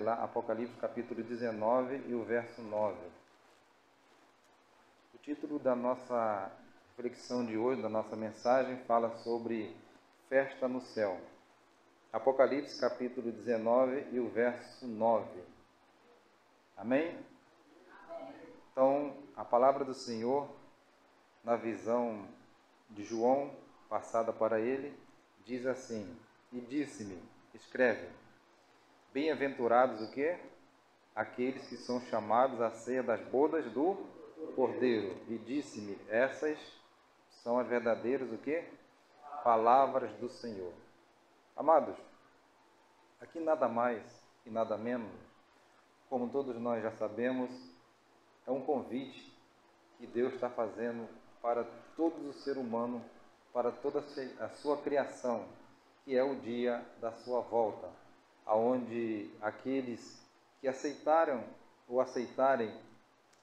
lá Apocalipse capítulo 19 e o verso 9. O título da nossa reflexão de hoje, da nossa mensagem, fala sobre festa no céu. Apocalipse capítulo 19 e o verso 9. Amém? Então, a palavra do Senhor, na visão de João, passada para ele, diz assim: e disse-me, escreve, bem-aventurados o quê? Aqueles que são chamados à ceia das bodas do Cordeiro. E disse-me, essas são as verdadeiras o quê? Palavras do Senhor. Amados, aqui nada mais e nada menos, como todos nós já sabemos, é um convite que Deus está fazendo para todo o ser humano, para toda a sua criação, que é o dia da sua volta, aonde aqueles que aceitaram ou aceitarem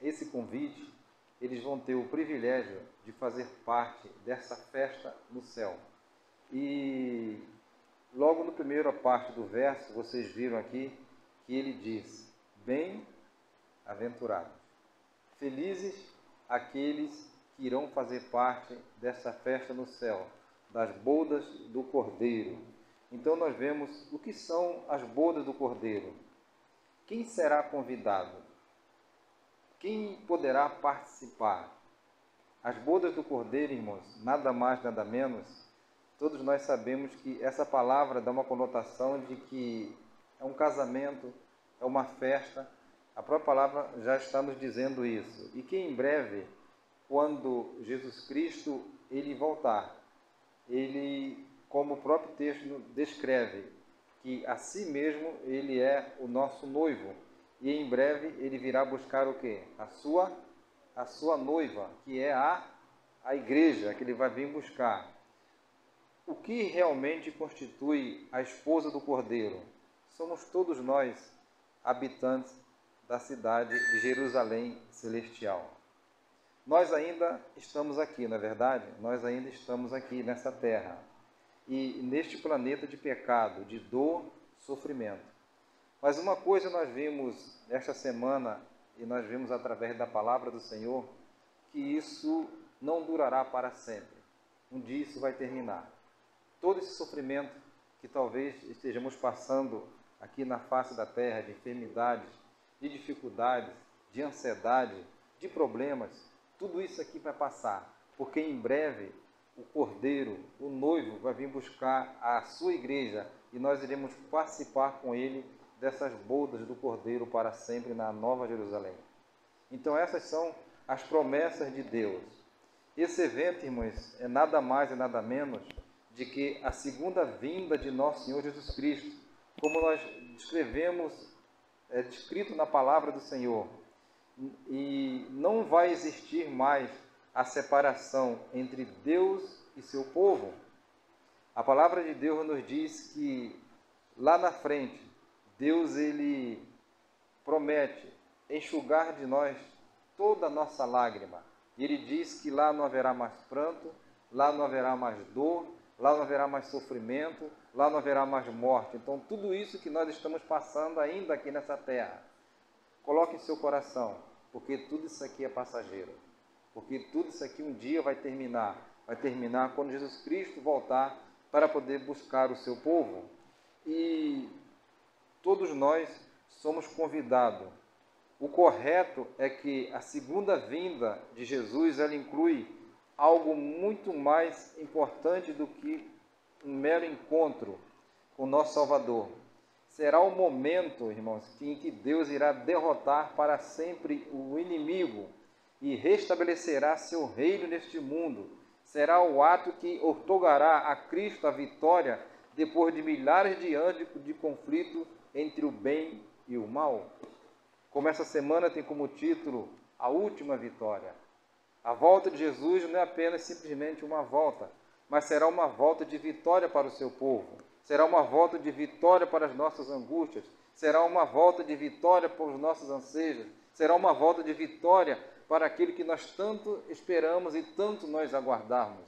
esse convite, eles vão ter o privilégio de fazer parte dessa festa no céu. E logo na primeira parte do verso, vocês viram aqui que ele diz: bem-aventurados, felizes aqueles que irão fazer parte dessa festa no céu, das bodas do Cordeiro. Então nós vemos o que são as bodas do Cordeiro. Quem será convidado? Quem poderá participar? As bodas do Cordeiro, irmãos, nada mais, nada menos, todos nós sabemos que essa palavra dá uma conotação de que é um casamento, é uma festa. A própria palavra já está nos dizendo isso. E que em breve, quando Jesus Cristo ele voltar, ele, como o próprio texto descreve, que a si mesmo ele é o nosso noivo. E em breve ele virá buscar o quê? A sua noiva, que é a igreja, que ele vai vir buscar. O que realmente constitui a esposa do Cordeiro? Somos todos nós, habitantes da cidade de Jerusalém Celestial. Nós ainda estamos aqui, não é verdade? Nós ainda estamos aqui nessa terra. E neste planeta de pecado, de dor, sofrimento. Mas uma coisa nós vimos esta semana, e nós vimos através da palavra do Senhor, que isso não durará para sempre. Um dia isso vai terminar. Todo esse sofrimento que talvez estejamos passando aqui na face da terra, de enfermidades, de dificuldades, de ansiedade, de problemas, tudo isso aqui vai passar, porque em breve o Cordeiro, o noivo, vai vir buscar a sua igreja e nós iremos participar com ele dessas bodas do Cordeiro para sempre na Nova Jerusalém. Então essas são as promessas de Deus. Esse evento, irmãos, é nada mais e nada menos de que a segunda vinda de nosso Senhor Jesus Cristo, como nós descrevemos, é descrito na palavra do Senhor. E não vai existir mais a separação entre Deus e seu povo. A palavra de Deus nos diz que lá na frente, Deus ele promete enxugar de nós toda a nossa lágrima. E ele diz que lá não haverá mais pranto, lá não haverá mais dor, lá não haverá mais sofrimento, lá não haverá mais morte. Então tudo isso que nós estamos passando ainda aqui nessa terra, coloque em seu coração, porque tudo isso aqui é passageiro. Porque tudo isso aqui um dia vai terminar. Vai terminar quando Jesus Cristo voltar para poder buscar o seu povo. E todos nós somos convidados. O correto é que a segunda vinda de Jesus, ela inclui algo muito mais importante do que um mero encontro com o nosso Salvador. Será o momento, irmãos, em que Deus irá derrotar para sempre o inimigo e restabelecerá seu reino neste mundo. Será o ato que outorgará a Cristo a vitória depois de milhares de anos de conflito entre o bem e o mal. Como essa semana tem como título A Última Vitória. A volta de Jesus não é apenas simplesmente uma volta, mas será uma volta de vitória para o seu povo. Será uma volta de vitória para as nossas angústias. Será uma volta de vitória para os nossos anseios. Será uma volta de vitória para aquilo que nós tanto esperamos e tanto nós aguardarmos.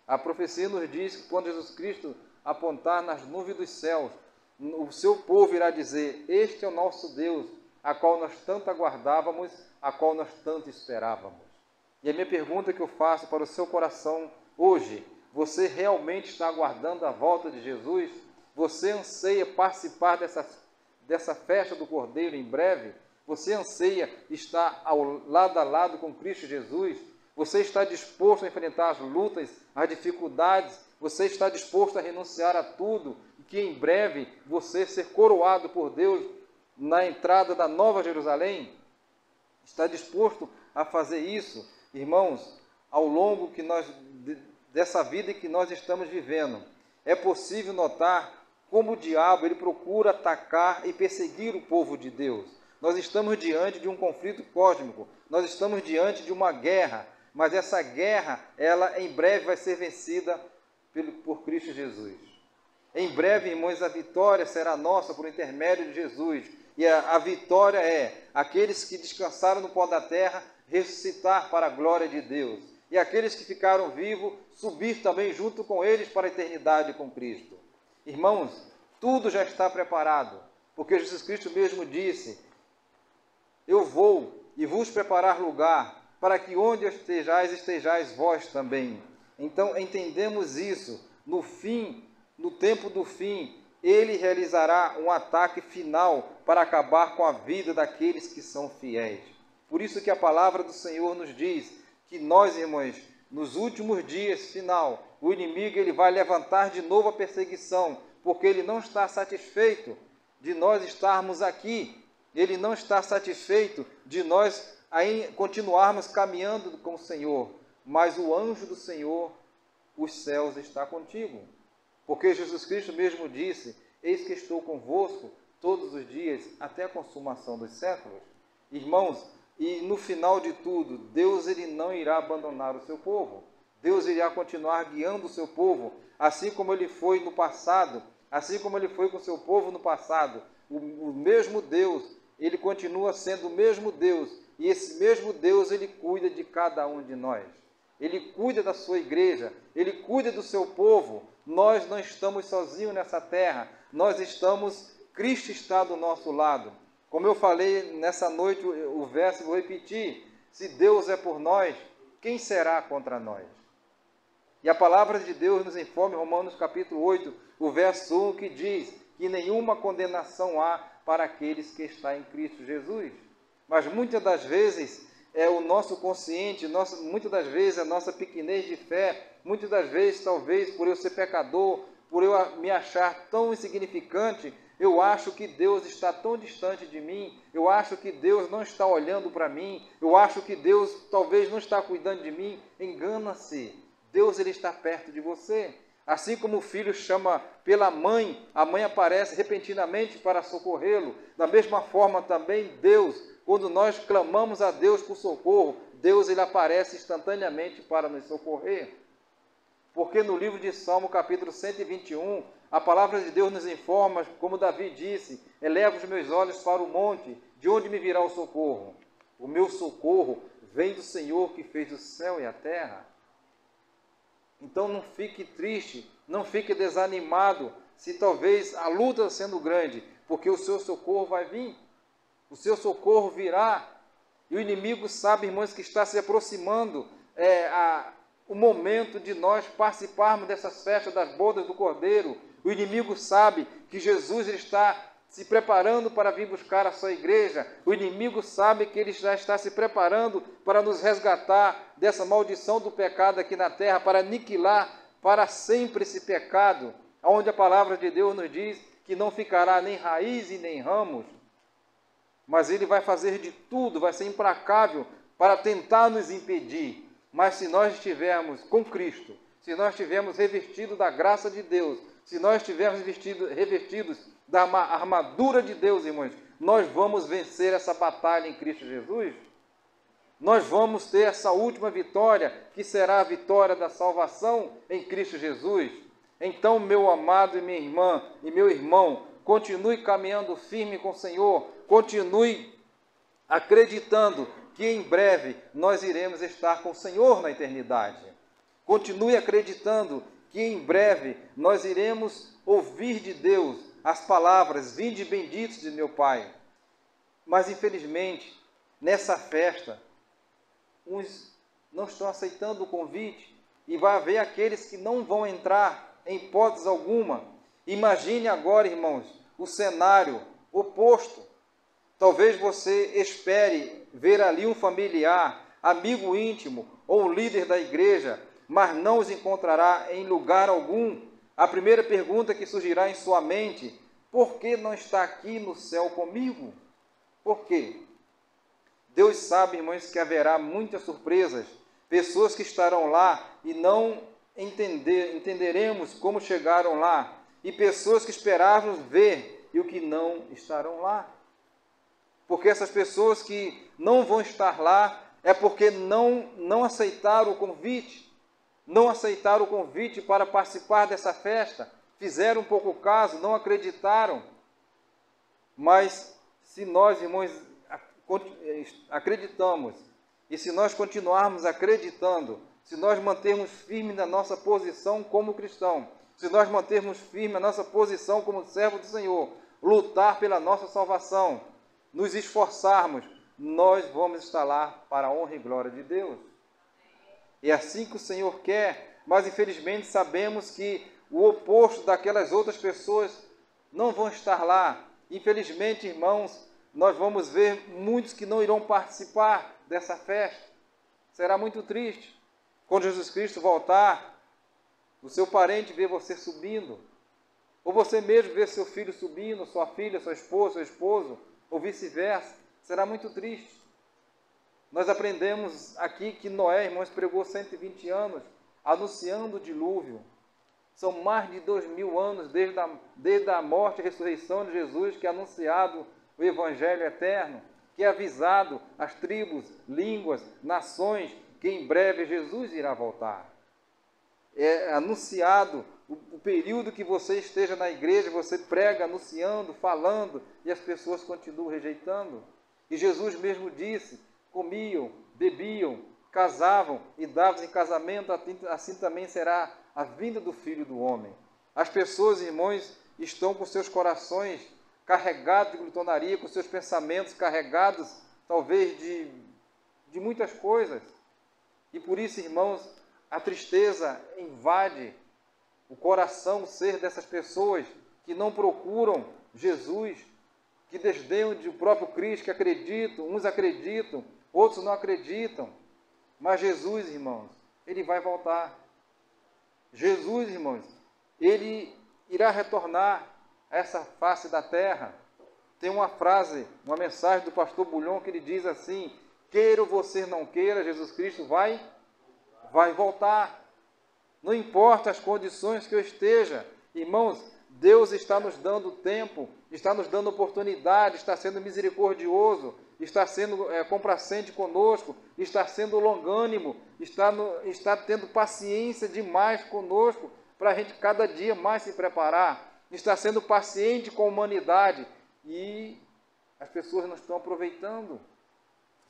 A profecia nos diz que quando Jesus Cristo apontar nas nuvens dos céus, o seu povo irá dizer: este é o nosso Deus, a qual nós tanto aguardávamos, a qual nós tanto esperávamos. E a minha pergunta que eu faço para o seu coração hoje: você realmente está aguardando a volta de Jesus? Você anseia participar dessa festa do Cordeiro em breve? Você anseia estar lado a lado com Cristo Jesus? Você está disposto a enfrentar as lutas, as dificuldades? Você está disposto a renunciar a tudo e que em breve você ser coroado por Deus na entrada da Nova Jerusalém? Está disposto a fazer isso? Irmãos, ao longo dessa vida que nós estamos vivendo, é possível notar como o diabo ele procura atacar e perseguir o povo de Deus. Nós estamos diante de um conflito cósmico, nós estamos diante de uma guerra, mas essa guerra, ela em breve vai ser vencida por Cristo Jesus. Em breve, irmãos, a vitória será nossa por intermédio de Jesus. E a vitória é aqueles que descansaram no pó da terra, ressuscitar para a glória de Deus. E aqueles que ficaram vivos, subir também junto com eles para a eternidade com Cristo. Irmãos, tudo já está preparado, porque Jesus Cristo mesmo disse: eu vou e vos preparar lugar, para que onde estejais vós também. Então, entendemos isso. No fim, no tempo do fim, ele realizará um ataque final para acabar com a vida daqueles que são fiéis. Por isso que a palavra do Senhor nos diz que nós, irmãos, nos últimos dias final, o inimigo ele vai levantar de novo a perseguição, porque ele não está satisfeito de nós estarmos aqui. Ele não está satisfeito de nós continuarmos caminhando com o Senhor, mas o anjo do Senhor, os céus, está contigo. Porque Jesus Cristo mesmo disse: eis que estou convosco todos os dias, até a consumação dos séculos. Irmãos, e no final de tudo, Deus ele não irá abandonar o seu povo. Deus irá continuar guiando o seu povo, assim como ele foi no passado, assim como ele foi com o seu povo no passado. O mesmo Deus, ele continua sendo o mesmo Deus, e esse mesmo Deus, ele cuida de cada um de nós. Ele cuida da sua igreja, ele cuida do seu povo. Nós não estamos sozinhos nessa terra, Cristo está do nosso lado. Como eu falei nessa noite, o verso, vou repetir: se Deus é por nós, quem será contra nós? E a palavra de Deus nos informa em Romanos capítulo 8, o verso 1, que diz que nenhuma condenação há para aqueles que estão em Cristo Jesus. Mas muitas das vezes é o nosso consciente, muitas das vezes a nossa pequenez de fé, muitas das vezes, talvez por eu ser pecador, por eu me achar tão insignificante, eu acho que Deus está tão distante de mim, eu acho que Deus não está olhando para mim, eu acho que Deus talvez não está cuidando de mim. Engana-se, Deus ele está perto de você. Assim como o filho chama pela mãe, a mãe aparece repentinamente para socorrê-lo. Da mesma forma também Deus, quando nós clamamos a Deus por socorro, Deus ele aparece instantaneamente para nos socorrer. Porque no livro de Salmo, capítulo 121, a palavra de Deus nos informa, como Davi disse: eleva os meus olhos para o monte, de onde me virá o socorro? O meu socorro vem do Senhor que fez o céu e a terra. Então não fique triste, não fique desanimado, se talvez a luta sendo grande, porque o seu socorro vai vir, o seu socorro virá. E o inimigo sabe, irmãos, que está se aproximando o momento de nós participarmos dessas festas das bodas do Cordeiro. O inimigo sabe que Jesus está se preparando para vir buscar a sua igreja. O inimigo sabe que ele já está se preparando para nos resgatar dessa maldição do pecado aqui na terra, para aniquilar para sempre esse pecado, onde a palavra de Deus nos diz que não ficará nem raiz e nem ramos. Mas ele vai fazer de tudo, vai ser implacável para tentar nos impedir. Mas se nós estivermos com Cristo, se nós estivermos revestidos da graça de Deus, se nós estivermos revestidos da armadura de Deus, irmãos, nós vamos vencer essa batalha em Cristo Jesus. Nós vamos ter essa última vitória, que será a vitória da salvação em Cristo Jesus. Então, meu amado e minha irmã e meu irmão, continue caminhando firme com o Senhor, continue acreditando que em breve nós iremos estar com o Senhor na eternidade. Continue acreditando que em breve nós iremos ouvir de Deus as palavras: vinde benditos de meu Pai. Mas, infelizmente, nessa festa, uns não estão aceitando o convite e vai haver aqueles que não vão entrar em hipótese alguma. Imagine agora, irmãos, o cenário oposto. Talvez você espere ver ali um familiar, amigo íntimo ou líder da igreja, mas não os encontrará em lugar algum. A primeira pergunta que surgirá em sua mente: por que não está aqui no céu comigo? Por quê? Deus sabe, irmãos, que haverá muitas surpresas, pessoas que estarão lá e não entenderemos como chegaram lá, e pessoas que esperávamos ver e o que não estarão lá. Porque essas pessoas que não vão estar lá é porque não aceitaram o convite, não aceitaram o convite para participar dessa festa, fizeram um pouco caso, não acreditaram. Mas se nós, irmãos, acreditamos, e se nós continuarmos acreditando, se nós mantermos firme na nossa posição como cristão, se nós mantermos firme a nossa posição como servo do Senhor, lutar pela nossa salvação, nos esforçarmos, nós vamos estar lá para a honra e glória de Deus. É assim que o Senhor quer, mas infelizmente sabemos que o oposto daquelas outras pessoas não vão estar lá. Infelizmente, irmãos, nós vamos ver muitos que não irão participar dessa festa. Será muito triste. Quando Jesus Cristo voltar, o seu parente vê você subindo, ou você mesmo vê seu filho subindo, sua filha, sua esposa, seu esposo, ou vice-versa. Será muito triste. Nós aprendemos aqui que Noé, irmãos, pregou 120 anos, anunciando o dilúvio. São mais de 2000 anos desde a morte e ressurreição de Jesus, que é anunciado o Evangelho eterno, que é avisado às tribos, línguas, nações, que em breve Jesus irá voltar. É anunciado o período que você esteja na igreja, você prega, anunciando, falando, e as pessoas continuam rejeitando. E Jesus mesmo disse: comiam, bebiam, casavam e davam em casamento, assim também será a vinda do Filho do Homem. As pessoas, irmãos, estão com seus corações carregados de glutonaria, com seus pensamentos carregados, talvez, de muitas coisas. E por isso, irmãos, a tristeza invade o coração, o ser dessas pessoas que não procuram Jesus, que desdenham do próprio Cristo, que acreditam, uns acreditam, outros não acreditam. Mas Jesus, irmãos, Ele vai voltar. Jesus, irmãos, Ele irá retornar a essa face da terra. Tem uma frase, uma mensagem do pastor Bulhon que ele diz assim: queira ou você não queira, Jesus Cristo vai voltar. Não importa as condições que eu esteja, irmãos, Deus está nos dando tempo, está nos dando oportunidade, está sendo misericordioso, está sendo complacente conosco, está sendo longânimo, está tendo paciência demais conosco, para a gente cada dia mais se preparar, está sendo paciente com a humanidade, e as pessoas não estão aproveitando.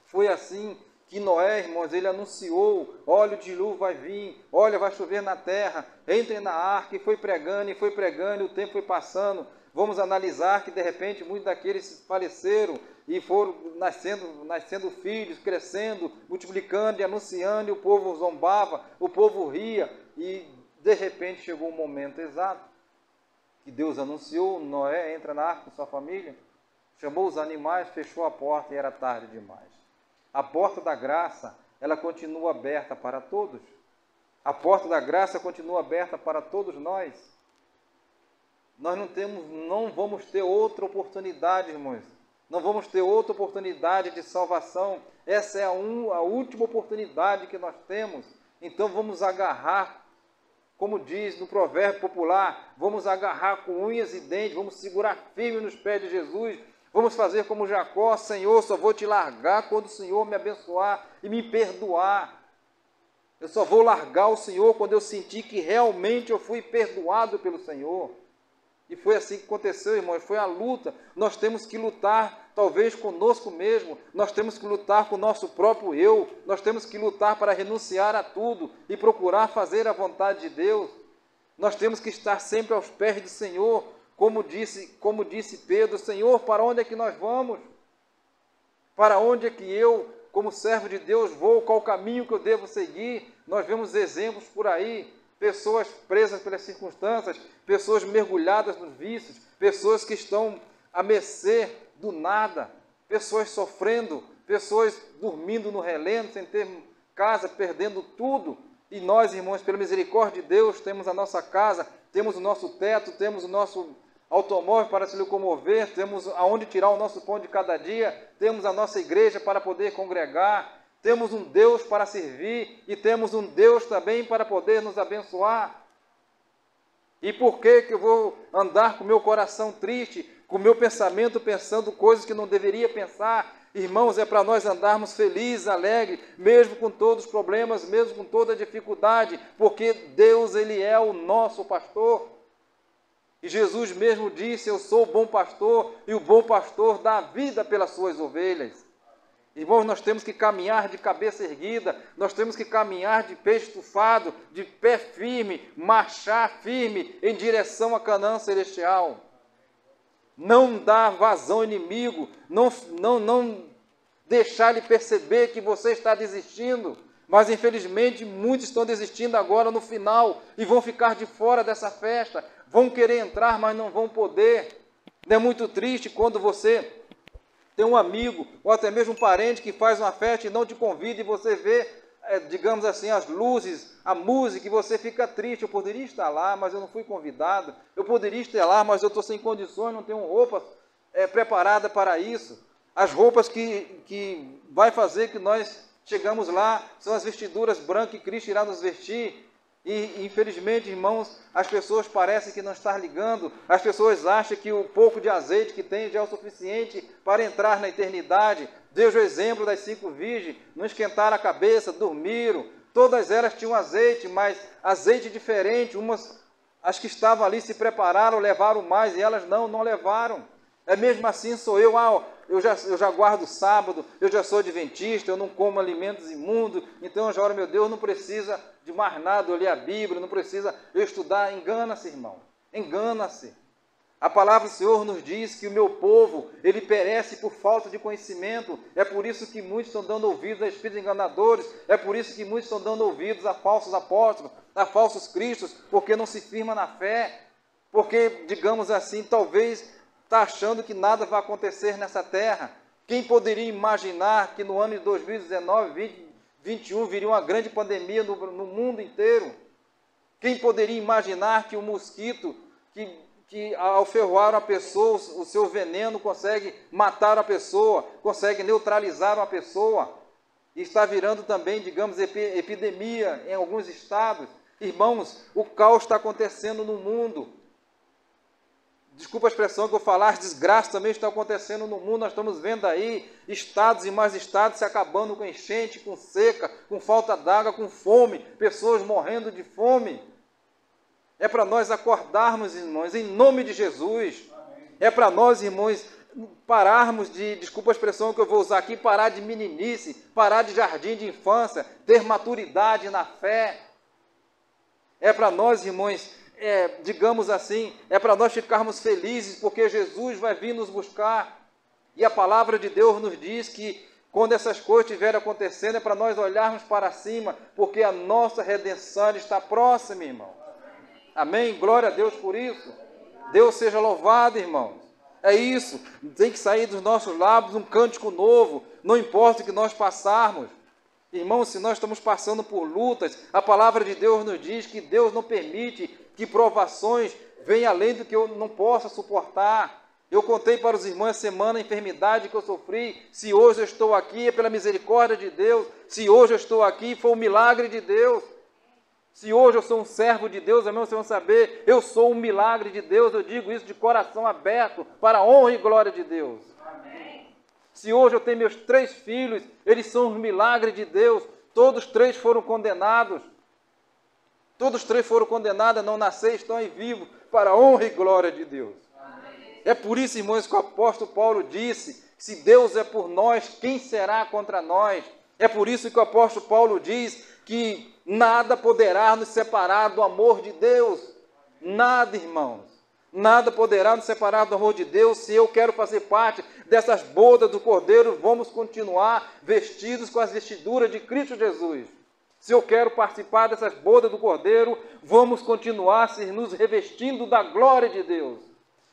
Foi assim que Noé, irmãos, ele anunciou: olha, o dilúvio vai vir, olha, vai chover na terra, entrem na arca, e foi pregando, e o tempo foi passando. Vamos analisar que, de repente, muitos daqueles faleceram e foram nascendo filhos, crescendo, multiplicando e anunciando, e o povo zombava, o povo ria, e, de repente, chegou um momento exato que Deus anunciou: Noé entra na arca com sua família, chamou os animais, fechou a porta e era tarde demais. A porta da graça, ela continua aberta para todos. A porta da graça continua aberta para todos nós. Nós não vamos ter outra oportunidade, irmãos. Não vamos ter outra oportunidade de salvação. Essa é a última oportunidade que nós temos. Então vamos agarrar, como diz no provérbio popular, vamos agarrar com unhas e dentes, vamos segurar firme nos pés de Jesus. Vamos fazer como Jacó: Senhor, só vou te largar quando o Senhor me abençoar e me perdoar. Eu só vou largar o Senhor quando eu sentir que realmente eu fui perdoado pelo Senhor. E foi assim que aconteceu, irmãos, foi a luta. Nós temos que lutar, talvez conosco mesmo, nós temos que lutar com o nosso próprio eu, nós temos que lutar para renunciar a tudo e procurar fazer a vontade de Deus. Nós temos que estar sempre aos pés do Senhor, como disse Pedro, Senhor, para onde é que nós vamos? Para onde é que eu, como servo de Deus, vou? Qual o caminho que eu devo seguir? Nós vemos exemplos por aí, pessoas presas pelas circunstâncias, pessoas mergulhadas nos vícios, pessoas que estão à mercê do nada, pessoas sofrendo, pessoas dormindo no relento, sem ter casa, perdendo tudo. E nós, irmãos, pela misericórdia de Deus, temos a nossa casa, temos o nosso teto, temos o nosso automóvel para se locomover, temos aonde tirar o nosso pão de cada dia, temos a nossa igreja para poder congregar, temos um Deus para servir e temos um Deus também para poder nos abençoar. E por que eu vou andar com o meu coração triste, com o meu pensamento pensando coisas que não deveria pensar? Irmãos, é para nós andarmos felizes, alegres, mesmo com todos os problemas, mesmo com toda a dificuldade, porque Deus, Ele é o nosso pastor. E Jesus mesmo disse, eu sou o bom pastor, e o bom pastor dá a vida pelas suas ovelhas. Irmãos, nós temos que caminhar de cabeça erguida, nós temos que caminhar de pé estufado, de pé firme, marchar firme em direção à Canaã celestial. Não dar vazão ao inimigo, não deixar ele perceber que você está desistindo. Mas infelizmente muitos estão desistindo agora no final e vão ficar de fora dessa festa. Vão querer entrar, mas não vão poder. Não é muito triste quando você tem um amigo ou até mesmo um parente que faz uma festa e não te convida e você vê, digamos assim, as luzes, a música, e você fica triste. Eu poderia estar lá, mas eu não fui convidado. Eu poderia estar lá, mas eu estou sem condições, não tenho roupa preparada para isso. As roupas que vai fazer que nós chegamos lá são as vestiduras brancas que Cristo irá nos vestir. E infelizmente, irmãos, as pessoas parecem que não estão ligando, as pessoas acham que o pouco de azeite que tem já é o suficiente para entrar na eternidade. Deus, o exemplo das 5 virgens, não esquentaram a cabeça, dormiram, todas elas tinham azeite, mas azeite diferente, as que estavam ali se prepararam, levaram mais, e elas não levaram. É mesmo assim sou eu, eu já guardo sábado, eu já sou adventista, eu não como alimentos imundos, então eu já oro, meu Deus, não precisa de mais nada, eu ler a Bíblia, não precisa eu estudar. Engana-se, irmão, engana-se. A palavra do Senhor nos diz que o meu povo, ele perece por falta de conhecimento. É por isso que muitos estão dando ouvidos a espíritos enganadores, é por isso que muitos estão dando ouvidos a falsos apóstolos, a falsos cristos, porque não se firma na fé, porque, digamos assim, talvez está achando que nada vai acontecer nessa terra. Quem poderia imaginar que no ano de 2019, 2021, viria uma grande pandemia no mundo inteiro? Quem poderia imaginar que o mosquito, que ao ferroar uma pessoa, o seu veneno consegue matar a pessoa, consegue neutralizar uma pessoa? E está virando também, digamos, epidemia em alguns estados. Irmãos, o caos está acontecendo no mundo. Desculpa a expressão que eu falar, as desgraças também estão acontecendo no mundo. Nós estamos vendo aí estados e mais estados se acabando com enchente, com seca, com falta d'água, com fome, pessoas morrendo de fome. É para nós acordarmos, irmãos, em nome de Jesus. É para nós, irmãos, pararmos de, desculpa a expressão que eu vou usar aqui, parar de meninice, parar de jardim de infância, ter maturidade na fé. É para nós, irmãos, digamos assim, é para nós ficarmos felizes, porque Jesus vai vir nos buscar. E a palavra de Deus nos diz que quando essas coisas estiverem acontecendo, é para nós olharmos para cima, porque a nossa redenção está próxima, irmão. Amém? Glória a Deus por isso. Deus seja louvado, irmãos. É isso, tem que sair dos nossos lábios um cântico novo, não importa o que nós passarmos. Irmãos, se nós estamos passando por lutas, a palavra de Deus nos diz que Deus não permite que provações venham além do que eu não possa suportar. Eu contei para os irmãos essa semana a enfermidade que eu sofri. Se hoje eu estou aqui, é pela misericórdia de Deus. Se hoje eu estou aqui, foi um milagre de Deus. Se hoje eu sou um servo de Deus, irmãos, vocês vão saber, eu sou um milagre de Deus. Eu digo isso de coração aberto, para a honra e glória de Deus. Amém. Se hoje eu tenho meus 3 filhos, eles são um milagre de Deus. Todos 3 foram condenados. Todos 3 foram condenados a não nascer, estão aí vivos, para a honra e glória de Deus. Amém. É por isso, irmãos, que o apóstolo Paulo disse, se Deus é por nós, quem será contra nós? É por isso que o apóstolo Paulo diz que nada poderá nos separar do amor de Deus. Nada, irmãos. Nada poderá nos separar do amor de Deus. Se eu quero fazer parte dessas bodas do Cordeiro, vamos continuar vestidos com as vestiduras de Cristo Jesus. Se eu quero participar dessas bodas do Cordeiro, vamos continuar nos revestindo da glória de Deus.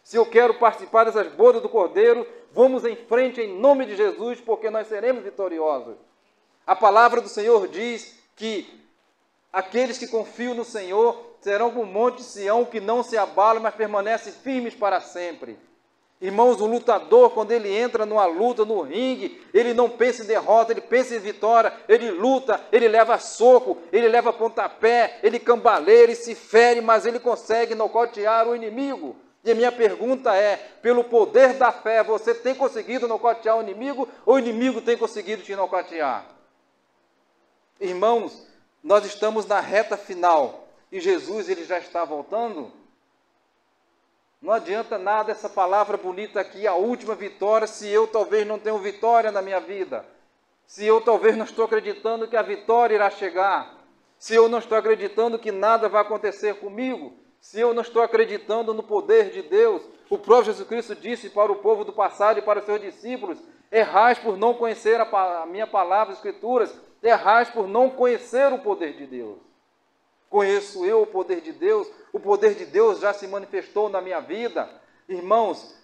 Se eu quero participar dessas bodas do Cordeiro, vamos em frente em nome de Jesus, porque nós seremos vitoriosos. A palavra do Senhor diz que aqueles que confiam no Senhor serão como o monte de Sião, que não se abala, mas permanece firmes para sempre. Irmãos, o lutador, quando ele entra numa luta, no ringue, ele não pensa em derrota, ele pensa em vitória, ele luta, ele leva soco, ele leva pontapé, ele cambaleia, ele se fere, mas ele consegue nocautear o inimigo. E a minha pergunta é, pelo poder da fé, você tem conseguido nocautear o inimigo, ou o inimigo tem conseguido te nocautear? Irmãos, nós estamos na reta final, e Jesus ele já está voltando. Não adianta nada essa palavra bonita aqui, a última vitória, se eu talvez não tenho vitória na minha vida. Se eu talvez não estou acreditando que a vitória irá chegar. Se eu não estou acreditando que nada vai acontecer comigo. Se eu não estou acreditando no poder de Deus. O próprio Jesus Cristo disse para o povo do passado e para os seus discípulos: errais por não conhecer a minha palavra, as Escrituras. Errais por não conhecer o poder de Deus. Conheço eu o poder de Deus já se manifestou na minha vida. Irmãos,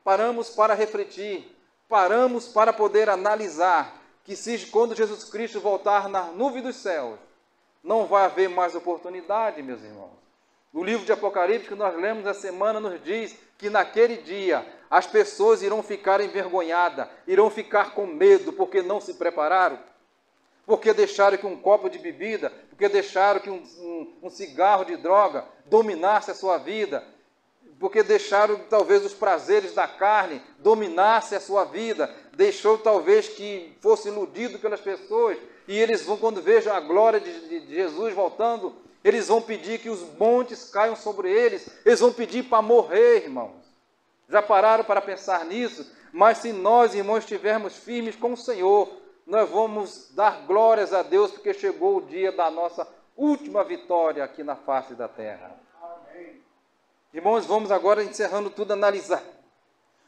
paramos para refletir, paramos para poder analisar que quando Jesus Cristo voltar na nuvem dos céus, não vai haver mais oportunidade, meus irmãos. O livro de Apocalipse que nós lemos essa semana nos diz que naquele dia as pessoas irão ficar envergonhadas, irão ficar com medo porque não se prepararam. Porque deixaram que um copo de bebida, porque deixaram que um cigarro de droga dominasse a sua vida, porque deixaram talvez os prazeres da carne dominasse a sua vida, deixou talvez que fosse iludido pelas pessoas, e eles vão, quando vejam a glória de Jesus voltando, eles vão pedir que os montes caiam sobre eles, eles vão pedir para morrer, irmãos. Já pararam para pensar nisso? Mas se nós, irmãos, estivermos firmes com o Senhor, nós vamos dar glórias a Deus, porque chegou o dia da nossa última vitória aqui na face da terra. Amém. Irmãos, vamos agora, encerrando tudo,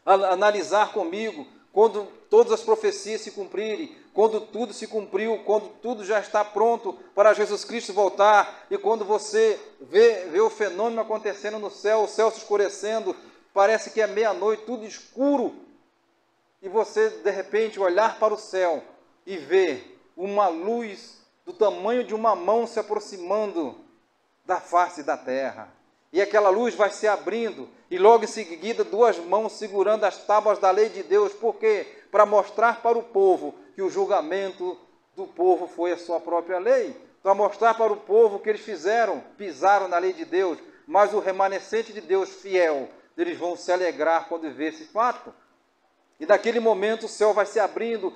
analisar comigo, quando todas as profecias se cumprirem, quando tudo se cumpriu, quando tudo já está pronto para Jesus Cristo voltar, e quando você vê o fenômeno acontecendo no céu, o céu se escurecendo, parece que é meia-noite, tudo escuro, e você, de repente, olhar para o céu, e ver uma luz do tamanho de uma mão se aproximando da face da terra. E aquela luz vai se abrindo, e logo em seguida 2 mãos segurando as tábuas da lei de Deus. Por quê? Para mostrar para o povo que o julgamento do povo foi a sua própria lei. Para mostrar para o povo que eles pisaram na lei de Deus, mas o remanescente de Deus fiel, eles vão se alegrar quando ver esse fato. E naquele momento o céu vai se abrindo,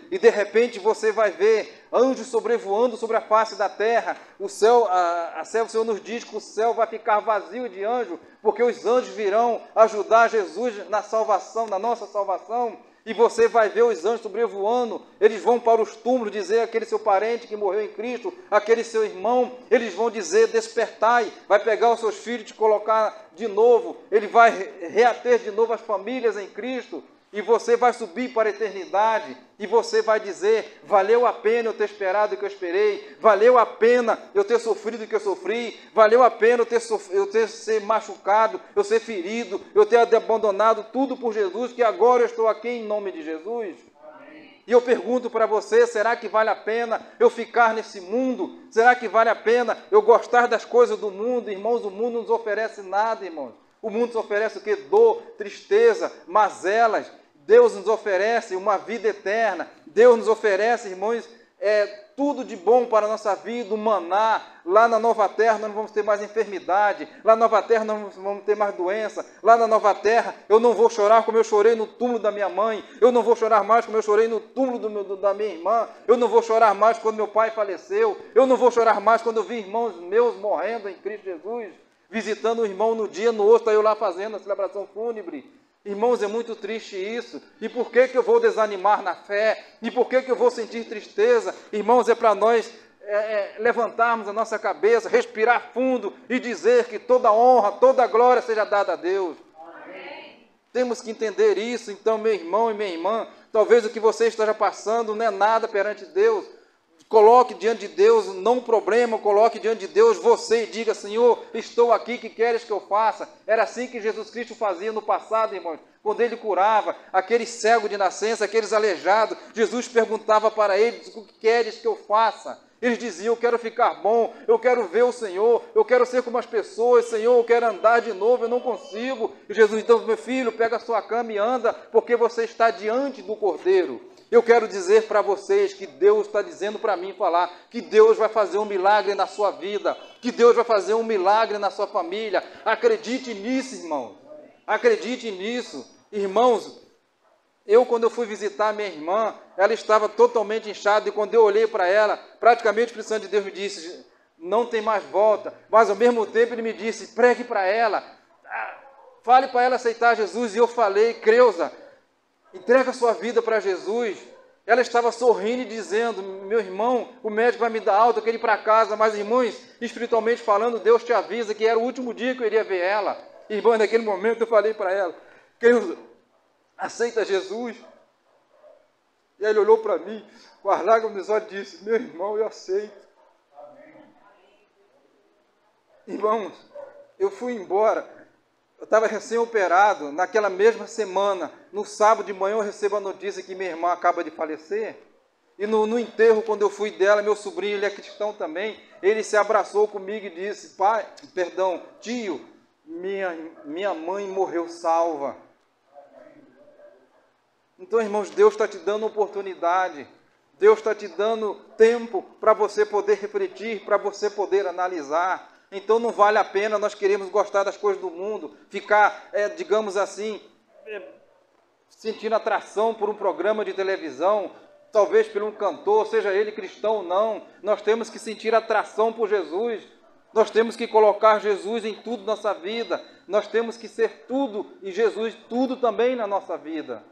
e de repente você vai ver anjos sobrevoando sobre a face da terra. O Senhor nos diz que o céu vai ficar vazio de anjos, porque os anjos virão ajudar Jesus na salvação, na nossa salvação. E você vai ver os anjos sobrevoando, eles vão para os túmulos dizer aquele seu parente que morreu em Cristo, aquele seu irmão, eles vão dizer: despertai, vai pegar os seus filhos e te colocar de novo, ele vai reater de novo as famílias em Cristo, e você vai subir para a eternidade, e você vai dizer: valeu a pena eu ter esperado o que eu esperei, valeu a pena eu ter sofrido o que eu sofri, valeu a pena eu ter ser machucado, eu ser ferido, eu ter abandonado tudo por Jesus, que agora eu estou aqui em nome de Jesus. Amém. E eu pergunto para você: será que vale a pena eu ficar nesse mundo? Será que vale a pena eu gostar das coisas do mundo? Irmãos, o mundo não nos oferece nada, irmãos. O mundo nos oferece o quê? Dor, tristeza, mazelas. Deus nos oferece uma vida eterna. Deus nos oferece, irmãos, tudo de bom para a nossa vida, o maná. Lá na nova terra nós não vamos ter mais enfermidade. Lá na nova terra nós não vamos ter mais doença. Lá na nova terra eu não vou chorar como eu chorei no túmulo da minha mãe. Eu não vou chorar mais como eu chorei no túmulo da minha irmã. Eu não vou chorar mais quando meu pai faleceu. Eu não vou chorar mais quando eu vi irmãos meus morrendo em Cristo Jesus. Visitando o irmão no dia, no outro, está eu lá fazendo a celebração fúnebre. Irmãos, é muito triste isso. E por que eu vou desanimar na fé? E por que eu vou sentir tristeza? Irmãos, é para nós levantarmos a nossa cabeça, respirar fundo e dizer que toda honra, toda glória seja dada a Deus. Amém. Temos que entender isso. Então, meu irmão e minha irmã, talvez o que você esteja passando não é nada perante Deus. Coloque diante de Deus, não um problema, coloque diante de Deus você e diga: Senhor, estou aqui, que queres que eu faça? Era assim que Jesus Cristo fazia no passado, irmãos, quando ele curava aqueles cegos de nascença, aqueles aleijados. Jesus perguntava para eles: o que queres que eu faça? Eles diziam: eu quero ficar bom, eu quero ver o Senhor, eu quero ser como as pessoas, Senhor, eu quero andar de novo, eu não consigo. E Jesus: então, meu filho, pega a sua cama e anda, porque você está diante do Cordeiro. Eu quero dizer para vocês que Deus está dizendo para mim falar, que Deus vai fazer um milagre na sua vida, que Deus vai fazer um milagre na sua família. Acredite nisso, irmão. Acredite nisso. Irmãos, quando eu fui visitar minha irmã, ela estava totalmente inchada, e quando eu olhei para ela, praticamente o Espírito Santo de Deus me disse: não tem mais volta. Mas ao mesmo tempo ele me disse: pregue para ela, fale para ela aceitar Jesus. E eu falei: Creuza, entrega a sua vida para Jesus. Ela estava sorrindo e dizendo: meu irmão, o médico vai me dar alta, eu quero ir para casa. Mas, irmãos, espiritualmente falando, Deus te avisa que era o último dia que eu iria ver ela. Irmão, naquele momento eu falei para ela: Creuza, aceita Jesus? E ele olhou para mim com as lágrimas nos olhos e disse: meu irmão, eu aceito. Amém. Irmãos, eu fui embora. Eu estava recém-operado. Naquela mesma semana, no sábado de manhã, eu recebo a notícia que minha irmã acaba de falecer. E no enterro, quando eu fui dela, meu sobrinho, ele é cristão também, ele se abraçou comigo e disse: tio, minha mãe morreu salva. Então, irmãos, Deus está te dando oportunidade. Deus está te dando tempo para você poder refletir, para você poder analisar. Então não vale a pena nós queremos gostar das coisas do mundo, ficar, digamos assim, sentindo atração por um programa de televisão, talvez por um cantor, seja ele cristão ou não. Nós temos que sentir atração por Jesus. Nós temos que colocar Jesus em tudo na nossa vida. Nós temos que ser tudo e Jesus tudo também na nossa vida.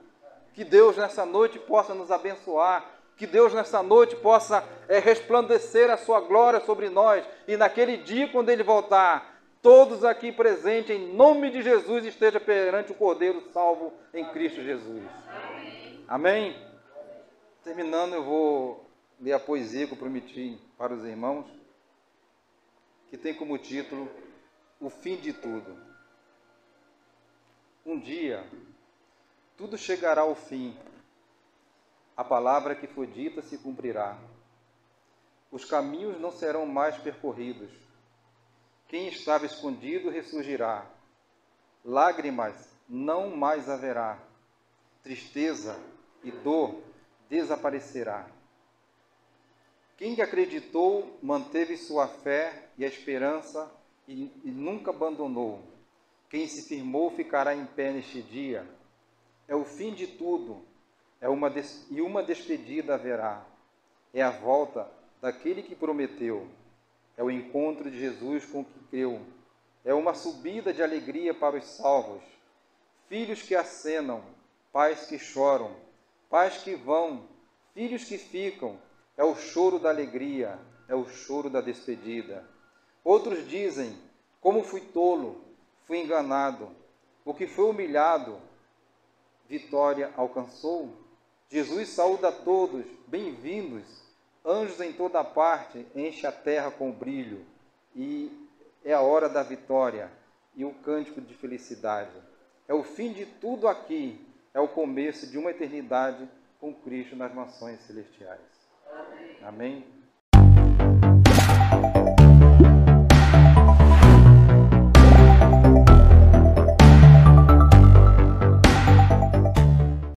Que Deus nessa noite possa nos abençoar. Que Deus nessa noite possa resplandecer a sua glória sobre nós. E naquele dia, quando Ele voltar, todos aqui presentes, em nome de Jesus, estejam perante o Cordeiro salvo em Cristo Jesus. Amém? Amém? Terminando, eu vou ler a poesia que eu prometi para os irmãos, que tem como título O Fim de Tudo. Um dia, tudo chegará ao fim. A palavra que foi dita se cumprirá. Os caminhos não serão mais percorridos. Quem estava escondido ressurgirá. Lágrimas não mais haverá. Tristeza e dor desaparecerá. Quem acreditou manteve sua fé e a esperança e nunca abandonou. Quem se firmou ficará em pé neste dia. É o fim de tudo. E uma despedida haverá. É a volta daquele que prometeu. É o encontro de Jesus com o que creu. É uma subida de alegria para os salvos. Filhos que acenam, pais que choram, pais que vão, filhos que ficam. É o choro da alegria, é o choro da despedida. Outros dizem: como fui tolo, fui enganado. O que foi humilhado, vitória alcançou. Jesus saúda a todos, bem-vindos. Anjos em toda parte, enche a terra com brilho. E é a hora da vitória e o cântico de felicidade. É o fim de tudo aqui, é o começo de uma eternidade com Cristo nas mansões celestiais. Amém? Amém?